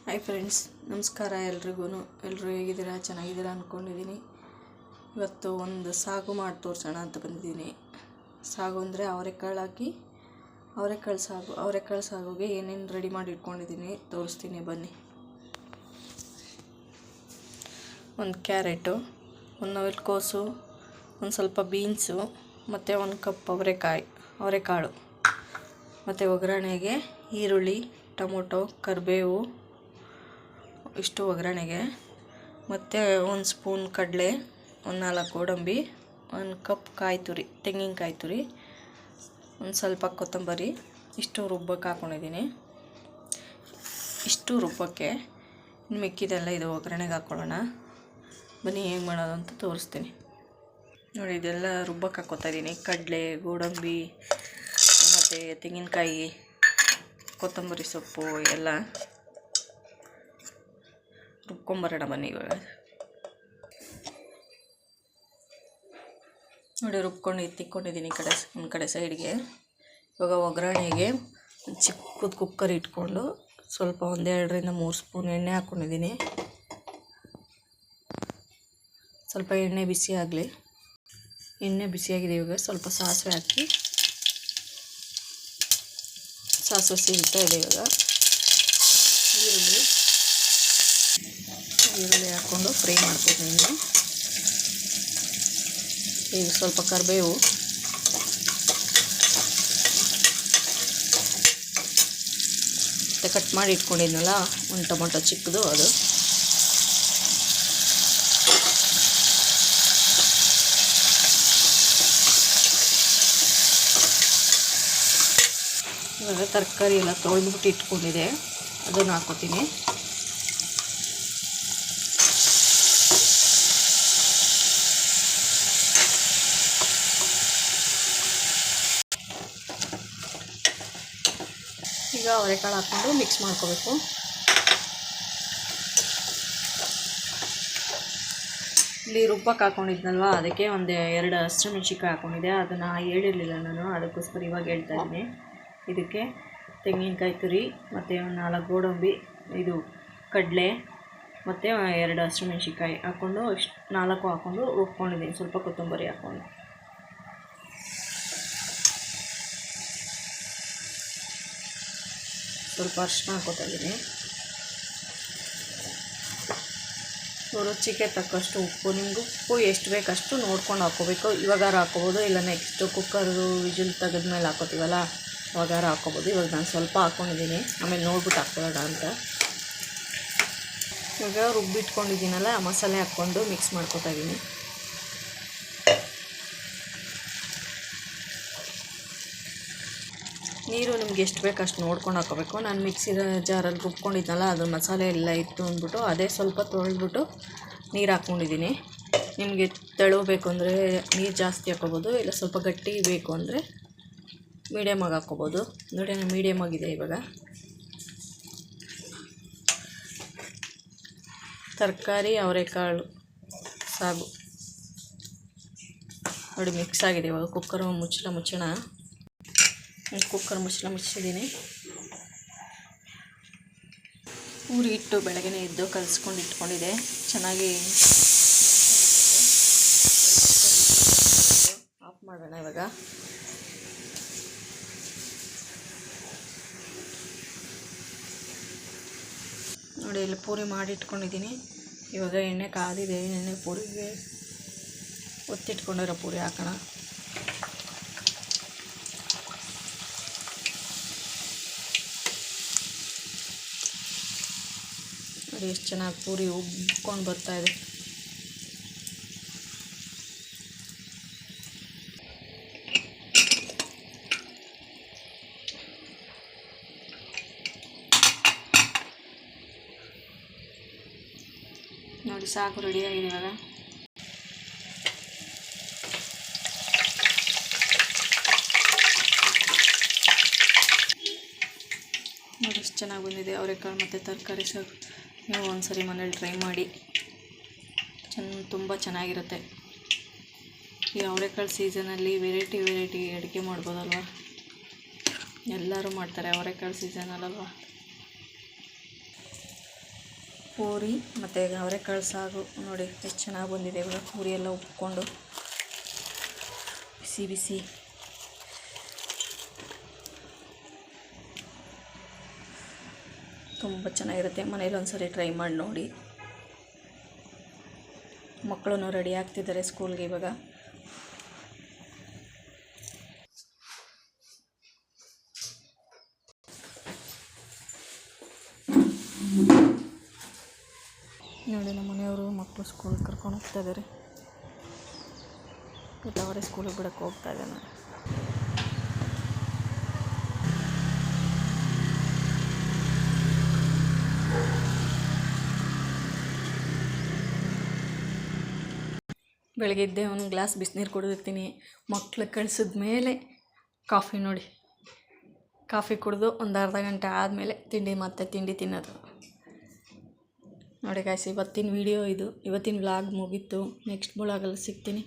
Hi friends, ನಮಸ್ಕಾರ ಎಲ್ರಿಗೂ. ಎಲ್ಲರೂ ಹೇಗಿದ್ದೀರಾ? ಚೆನ್ನಾಗಿದ್ದೀರಾ ಅಂದ್ಕೊಂಡಿದ್ದೀನಿ. ಇವತ್ತು ಒಂದು ಸಾಗು ಮಾಡಿ ತೋರಿಸೋಣ ಅಂತ ಬಂದಿದ್ದೀನಿ. ಸಾಗು ಅಂದರೆ ಅವರೆಕಾಳು ಸಾಗುಗೆ ಏನೇನು ರೆಡಿ ಮಾಡಿ ಇಟ್ಕೊಂಡಿದ್ದೀನಿ ತೋರಿಸ್ತೀನಿ, ಬನ್ನಿ. ಒಂದು ಕ್ಯಾರೆಟು, ಒಂದು ನವಿಲುಕೋಸು, ಒಂದು ಸ್ವಲ್ಪ ಬೀನ್ಸು ಮತ್ತು ಒಂದು ಕಪ್ ಅವರೆಕಾಳು ಮತ್ತು ಒಗ್ಗರಣೆಗೆ ಈರುಳ್ಳಿ, ಟೊಮೊಟೊ, ಕರಿಬೇವು, ಇಷ್ಟು ಒಗ್ಗರಣೆಗೆ, ಮತ್ತು ಒಂದು ಸ್ಪೂನ್ ಕಡಲೆ, ಒಂದು 4 ಗೋಡಂಬಿ, ಒಂದು ಕಪ್ ತೆಂಗಿನಕಾಯಿ ತುರಿ, ಒಂದು ಸ್ವಲ್ಪ ಕೊತ್ತಂಬರಿ, ಇಷ್ಟು ರುಬ್ಬಕ್ಕೆ ಹಾಕ್ಕೊಂಡಿದ್ದೀನಿ. ಇಷ್ಟು ರುಬ್ಬಕ್ಕೆ ಮಿಕ್ಕಿದೆಲ್ಲ ಇದು ಒಗ್ಗರಣೆಗೆ ಹಾಕ್ಕೊಳ್ಳೋಣ. ಬನ್ನಿ ಹೇಗೆ ಮಾಡೋದು ಅಂತ ತೋರಿಸ್ತೀನಿ ನೋಡಿ. ಇದೆಲ್ಲ ರುಬ್ಬಕ್ಕೆ ಹಾಕ್ಕೊತಾ ಇದ್ದೀನಿ. ಕಡಲೆ, ಗೋಡಂಬಿ ಮತ್ತು ತೆಂಗಿನಕಾಯಿ, ಕೊತ್ತಂಬರಿ ಸೊಪ್ಪು ಎಲ್ಲ ರುಬ್ಕೊಂಬರೋಣ ಬನ್ನಿ. ಇವಾಗ ನೋಡಿ ರುಬ್ಕೊಂಡು ತಿಕ್ಕೊಂಡಿದ್ದೀನಿ ಒಂದು ಕಡೆ ಸೈಡ್ಗೆ. ಇವಾಗ ಒಗ್ಗರಣೆಗೆ ಚಿಕ್ಕದು ಕುಕ್ಕರ್ ಇಟ್ಕೊಂಡು ಸ್ವಲ್ಪ 2-3 ಸ್ಪೂನ್ ಎಣ್ಣೆ ಹಾಕ್ಕೊಂಡಿದ್ದೀನಿ. ಸ್ವಲ್ಪ ಎಣ್ಣೆ ಬಿಸಿ ಆಗಲಿ. ಎಣ್ಣೆ ಬಿಸಿಯಾಗಿದೆ. ಇವಾಗ ಸ್ವಲ್ಪ ಸಾಸಿವೆ ಹಾಕಿ, ಸಾಸಿವೆ ಸೀಳ್ತಾ ಇದೆ. ಇವಾಗ ಈರುಳ್ಳಿ ಹಾಕ್ಕೊಂಡು ಫ್ರೈ ಮಾಡ್ಕೊತೀನಿ. ಈಗ ಸ್ವಲ್ಪ ಕರಿಬೇವು, ಮತ್ತು ಕಟ್ ಮಾಡಿ ಇಟ್ಕೊಂಡಿದ್ನಲ್ಲ ಒಂದು ಟೊಮೊಟೊ ಚಿಕ್ಕದು, ಅದು ಇವಾಗ ತರಕಾರಿ ಎಲ್ಲ ತೊಳೆದ್ಬಿಟ್ಟು ಇಟ್ಕೊಂಡಿದೆ, ಅದನ್ನು ಹಾಕ್ಕೊತೀನಿ. ಈಗ ಅವರೆಕಾಳು ಹಾಕ್ಕೊಂಡು ಮಿಕ್ಸ್ ಮಾಡ್ಕೋಬೇಕು. ಇಲ್ಲಿ ರುಬ್ಬಕ್ಕೆ ಹಾಕ್ಕೊಂಡಿದ್ನಲ್ವ, ಅದಕ್ಕೆ 2 ಹಸಿಮೆಣ್ಸಿನ್ಕಾಯಿ ಹಾಕ್ಕೊಂಡಿದ್ದೆ. ಅದನ್ನು ಹೇಳಿರಲಿಲ್ಲ ನಾನು, ಅದಕ್ಕೋಸ್ಕರ ಇವಾಗ ಹೇಳ್ತಾ ಇದ್ದೀನಿ. ಇದಕ್ಕೆ ತೆಂಗಿನಕಾಯಿ ತುರಿ ಮತ್ತು 4 ಗೋಡಂಬಿ, ಇದು ಕಡಲೆ ಮತ್ತು 2 ಹಸಿಮೆಣ್ಸಿನ್ಕಾಯಿ ಹಾಕ್ಕೊಂಡು 4 ಹಾಕ್ಕೊಂಡು ರುಬ್ಕೊಂಡಿದ್ದೀನಿ. ಸ್ವಲ್ಪ ಕೊತ್ತಂಬರಿ ಹಾಕ್ಕೊಂಡು ಸ್ವಲ್ಪ ಅರಿಶಿನ ಹಾಕ್ಕೊತಾ ಇದ್ದೀನಿ. ರುಚಿಗೆ ತಕ್ಕಷ್ಟು ಉಪ್ಪು, ನಿಮ್ಗೆ ಉಪ್ಪು ಎಷ್ಟು ಬೇಕಷ್ಟು ನೋಡ್ಕೊಂಡು ಹಾಕ್ಕೋಬೇಕು. ಇವಾಗಾರ ಹಾಕ್ಕೋಬೋದು, ಇಲ್ಲ ನೆಕ್ಸ್ಟ್ ಕುಕ್ಕರು ವಿಜಿಲ್ ತೆಗೆದ್ಮೇಲೆ ಹಾಕ್ಕೋತೀವಲ್ಲ ಅವಾಗಾರ ಹಾಕ್ಕೋಬೋದು. ಇವಾಗ ನಾನು ಸ್ವಲ್ಪ ಹಾಕ್ಕೊಂಡಿದ್ದೀನಿ, ಆಮೇಲೆ ನೋಡ್ಬಿಟ್ಟು ಹಾಕ್ಕೊಳ್ಳೋಣ ಅಂತ. ಇವಾಗ ರುಬ್ಬಿಟ್ಕೊಂಡಿದ್ದೀನಲ್ಲ, ಮಸಾಲೆ ಹಾಕ್ಕೊಂಡು ಮಿಕ್ಸ್ ಮಾಡ್ಕೊತಾ ಇದ್ದೀನಿ. ನೀರು ನಿಮ್ಗೆ ಎಷ್ಟು ಬೇಕು ಅಷ್ಟು ನೋಡ್ಕೊಂಡು ಹಾಕ್ಕೋಬೇಕು. ನಾನು ಮಿಕ್ಸಿ ಜಾರಲ್ಲಿ ರುಬ್ಕೊಂಡಿದ್ನಲ್ಲ, ಅದು ಮಸಾಲೆ ಎಲ್ಲ ಇತ್ತು ಅಂದ್ಬಿಟ್ಟು ಅದೇ ಸ್ವಲ್ಪ ತೊಳೆದ್ಬಿಟ್ಟು ನೀರು ಹಾಕ್ಕೊಂಡಿದ್ದೀನಿ. ನಿಮಗೆ ತೆಳಬೇಕು ಅಂದರೆ ನೀರು ಜಾಸ್ತಿ ಹಾಕ್ಕೋಬೋದು, ಇಲ್ಲ ಸ್ವಲ್ಪ ಗಟ್ಟಿ ಬೇಕು ಅಂದರೆ ಮೀಡಿಯಮಾಗಿ ಹಾಕ್ಕೋಬೋದು. ನೋಡಿ ಮೀಡಿಯಮಾಗಿದೆ. ಇವಾಗ ತರಕಾರಿ ಅವರೆಕಾಳು ಸಾಗು ನೋಡಿ ಮಿಕ್ಸ್ ಆಗಿದೆ. ಇವಾಗ ಕುಕ್ಕರ್ ಮುಚ್ಚೋಣ. ಕುಕ್ಕರ್ ಮುಚ್ಚಿದ್ದೀನಿ. ಪೂರಿ ಹಿಟ್ಟು ಬೆಳಗ್ಗೆ ಎದ್ದು ಕಲಿಸ್ಕೊಂಡು ಇಟ್ಕೊಂಡಿದ್ದೆ. ಚೆನ್ನಾಗಿ ಆಫ್ ಮಾಡೋಣ ಇವಾಗ. ನೋಡಿ ಇಲ್ಲಿ ಪೂರಿ ಮಾಡಿ ಇಟ್ಕೊಂಡಿದ್ದೀನಿ. ಇವಾಗ ಎಣ್ಣೆ ಕಾದಿದೆ. ಎಣ್ಣೆ ಪೂರಿಗೆ ಒತ್ತಿಟ್ಕೊಂಡಿರೋ ಪೂರಿ ಹಾಕೋಣ. ನೋಡಿ ಎಷ್ಟು ಚೆನ್ನಾಗಿ ಪೂರಿ ಉಬ್ಕೊಂಡು ಬರ್ತಾಯಿದೆ. ನೋಡಿ ಸಾಕು ರೆಡಿಯಾಗಿದೆ. ಇವಾಗ ನೋಡಿ ಎಷ್ಟು ಚೆನ್ನಾಗಿ ಬಂದಿದೆ ಅವರೆಕಾಳು ಮತ್ತು ತರಕಾರಿ ಸಾಗು. ನೀವು ಒಂದ್ಸರಿ ಮನೇಲಿ ಟ್ರೈ ಮಾಡಿ, ತುಂಬ ಚೆನ್ನಾಗಿರುತ್ತೆ. ಈ ಅವರೆಕಾಳು ಸೀಸನಲ್ಲಿ ವೆರೈಟಿ ಅಡುಗೆ ಮಾಡ್ಬೋದಲ್ವ. ಎಲ್ಲರೂ ಮಾಡ್ತಾರೆ ಅವರೆಕಾಳು ಸೀಸನಲ್ಲಲ್ವ. ಪೂರಿ ಮತ್ತು ಅವರೆಕಾಳು ಸಾಗು ನೋಡಿ ಎಷ್ಟು ಚೆನ್ನಾಗಿ ಬಂದಿದೆ. ಇವಾಗ ಪೂರಿ ಎಲ್ಲ ಉಪ್ಕೊಂಡು ಬಿಸಿ ಬಿಸಿ ತುಂಬ ಚೆನ್ನಾಗಿರುತ್ತೆ. ಮನೇಲಿ ಒಂದ್ಸರಿ ಟ್ರೈ ಮಾಡಿ ನೋಡಿ. ಮಕ್ಕಳು ರೆಡಿ ಆಗ್ತಿದ್ದಾರೆ ಸ್ಕೂಲ್ಗೆ ಇವಾಗ. ನೋಡಿ ನಮ್ಮ ಮನೆಯವರು ಮಕ್ಕಳು ಸ್ಕೂಲ್ಗೆ ಕರ್ಕೊಂಡು ಹೋಗ್ತಾ ಇದ್ದಾರೆ. ಮತ್ತು ಅವರೇ ಸ್ಕೂಲಿಗೆ ಬಿಡೋಕ್ಕೆ ಹೋಗ್ತಾ ಇದ್ದಾನೆ. ಬೆಳಗ್ಗೆ ಇದ್ದೆ ಒಂದು ಗ್ಲಾಸ್ ಬಿಸಿನೀರು ಕುಡಿದಿರ್ತೀನಿ. ಮಕ್ಳು ಕಳಿಸಿದ ಮೇಲೆ ಕಾಫಿ ನೋಡಿ, ಕಾಫಿ ಕುಡಿದು ಒಂದು ಅರ್ಧ ಗಂಟೆ ಆದಮೇಲೆ ತಿಂಡಿ ತಿನ್ನೋದು ನೋಡಿ ಗಾಯ್ಸ್. ಇವತ್ತಿನ ವಿಡಿಯೋ ಇದು. ಇವತ್ತಿನ ವ್ಲಾಗ್ ಮುಗೀತು. ನೆಕ್ಸ್ಟ್ ವ್ಲಾಗಲ್ಲಿ ಸಿಗ್ತೀನಿ.